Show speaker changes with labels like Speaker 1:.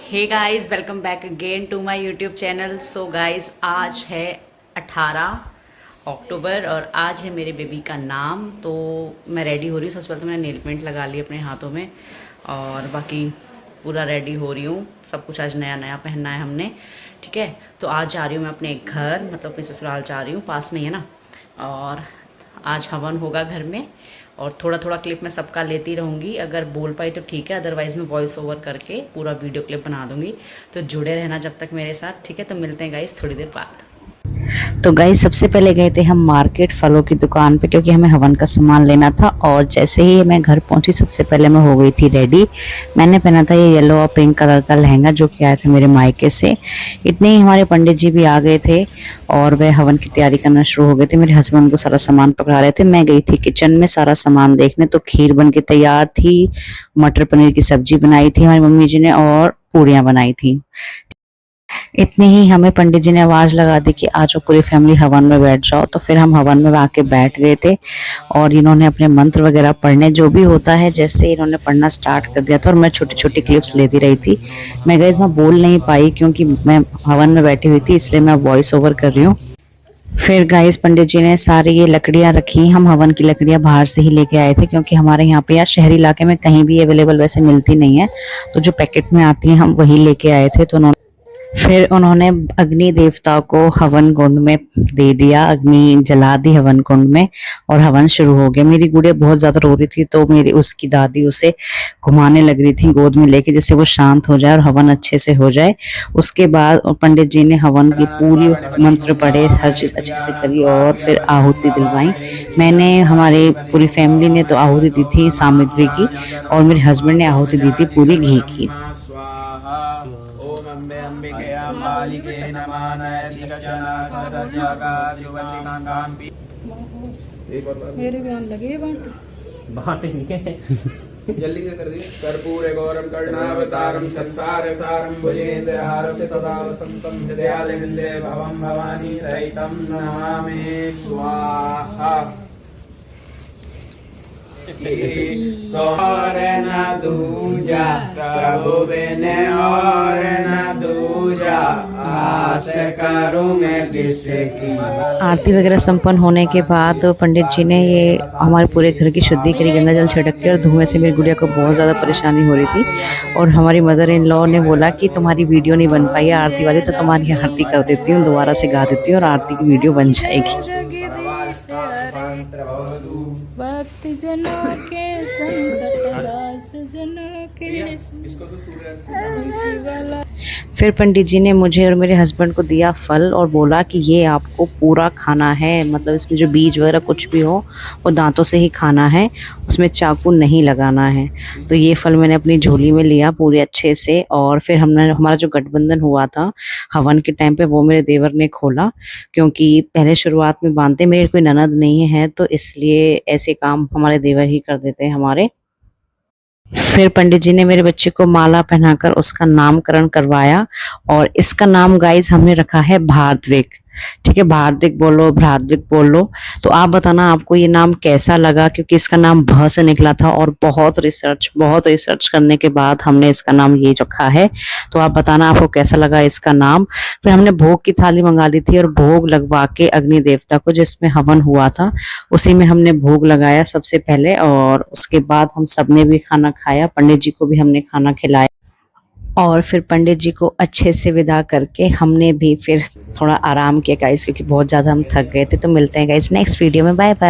Speaker 1: Hey guys, welcome back again to my YouTube channel. So guys, आज है 18 अक्टूबर और आज है मेरे बेबी का नाम। तो मैं रेडी हो रही हूँ। सबसे पहले तो मैंने नेल पेंट लगा ली अपने हाथों में और बाकी पूरा रेडी हो रही हूँ। सब कुछ आज नया नया पहनना है हमने, ठीक है। तो आज जा रही हूँ मैं अपने घर, मतलब अपने ससुराल जा रही हूँ, पास में ही है ना। और आज हवन होगा घर में और थोड़ा थोड़ा क्लिप मैं सबका लेती रहूँगी। अगर बोल पाई तो ठीक है, अदरवाइज़ मैं वॉइस ओवर करके पूरा वीडियो क्लिप बना दूँगी। तो जुड़े रहना जब तक मेरे साथ, ठीक है। तो मिलते हैं गाइस थोड़ी देर बाद। तो गाइस, सबसे पहले गए थे हम मार्केट फलों की दुकान पे, क्योंकि हमें हवन का सामान लेना था। और जैसे ही मैं घर पहुंची सबसे पहले मैं हो गई थी रेडी। मैंने पहना था ये येलो और पिंक कलर का लहंगा जो कि आया था मेरे मायके से। इतने ही हमारे पंडित जी भी आ गए थे और वह हवन की तैयारी करना शुरू हो गए थे। मेरे हस्बैंड को सारा सामान पकड़ा रहे थे। मैं गई थी किचन में सारा सामान देखने। तो खीर बन के तैयार थी, मटर पनीर की सब्जी बनाई थी हमारी मम्मी जी ने और पूड़ियाँ बनाई थी। इतने ही हमें पंडित जी ने आवाज लगा दी कि आज पूरी फैमिली हवन में बैठ जाओ। तो फिर हम हवन में आके बैठ गए थे और इन्होंने अपने मंत्र वगैरह पढ़ने, जो भी होता है, जैसे इन्होंने पढ़ना स्टार्ट कर दिया था और मैं छोटी छोटी क्लिप्स लेती रही थी। मैं गई इसमें बोल नहीं पाई क्योंकि मैं हवन में बैठी हुई थी, इसलिए मैं वॉइस ओवर कर रही हूँ। फिर गाइस, पंडित जी ने सारी ये लकड़ियां रखी। हम हवन की लकड़ियां बाहर से ही लेके आए थे क्योंकि हमारे यहाँ पे यार शहरी इलाके में कहीं भी अवेलेबल वैसे मिलती नहीं है। तो जो पैकेट में आती है हम वही लेके आए थे। तो फिर उन्होंने अग्नि देवता को हवन कुंड में दे दिया, अग्नि जला दी हवन कुंड में और हवन शुरू हो गया। मेरी गुड़िया बहुत ज्यादा रो रही थी तो मेरी उसकी दादी उसे घुमाने लग रही थी गोद में लेके, जिससे वो शांत हो जाए और हवन अच्छे से हो जाए। उसके बाद पंडित जी ने हवन की पूरी मंत्र पढ़े, हर चीज अच्छे से करी और फिर आहुति दिलवाई। मैंने, हमारे पूरी फैमिली ने तो आहुति दी थी सामग्री की और मेरे हस्बैंड ने आहुति दी थी पूरी घी की।
Speaker 2: मेरे भी लगे
Speaker 3: बांटेंगे
Speaker 2: जल्दी से कर दिए। कर्पूरे गौरम कर्णावतारम संसार सारम भुजेन्द्रहारस्य सदा वसंतम हृदयालमिन्दे भवं भवानी सहितं नमामि स्वाहा। और न दूजा प्रभु बिन और न दूजा, आस करूं मैं जिसकी।
Speaker 1: आरती वगैरह संपन्न होने के बाद पंडित जी ने ये हमारे पूरे घर की शुद्धि करी, गंगा जल छिड़क के। और धुएं से मेरी गुड़िया को बहुत ज़्यादा परेशानी हो रही थी और हमारी मदर इन लॉ ने बोला कि तुम्हारी वीडियो नहीं बन पाई है आरती वाली, तो तुम्हारी आरती कर देती हूँ, दोबारा से गा देती हूँ और आरती की वीडियो बन जाएगी।
Speaker 4: भक्ति जनों के संकट दास जनों के
Speaker 1: फिर पंडित जी ने मुझे और मेरे हस्बैंड को दिया फल और बोला कि ये आपको पूरा खाना है, मतलब इसमें जो बीज वगैरह कुछ भी हो वो दांतों से ही खाना है, उसमें चाकू नहीं लगाना है। तो ये फल मैंने अपनी झोली में लिया पूरे अच्छे से। और फिर हमने, हमारा जो गठबंधन हुआ था हवन के टाइम पे, वो मेरे देवर ने खोला, क्योंकि पहले शुरुआत में बांधते, मेरे कोई ननद नहीं है तो इसलिए ऐसे काम हमारे देवर ही कर देते हैं हमारे। फिर पंडित जी ने मेरे बच्चे को माला पहनाकर उसका नामकरण करवाया और इसका नाम गाइस हमने रखा है भारद्विक, ठीक है। भारद्विक बोलो, भ्रातविक बोलो। तो आप बताना आपको ये नाम कैसा लगा, क्योंकि इसका नाम भ से निकला था और बहुत रिसर्च करने के बाद हमने इसका नाम ये रखा है। तो आप बताना आपको कैसा लगा इसका नाम। फिर हमने भोग की थाली मंगा ली थी और भोग लगवा के अग्नि देवता को, जिसमें हवन हुआ था उसी में हमने भोग लगाया सबसे पहले। और उसके बाद हम सबने भी खाना खाया, पंडित जी को भी हमने खाना खिलाया और फिर पंडित जी को अच्छे से विदा करके हमने भी फिर थोड़ा आराम किया गाइस, क्योंकि बहुत ज़्यादा हम थक गए थे। तो मिलते हैं गाइस नेक्स्ट वीडियो में, बाय बाय।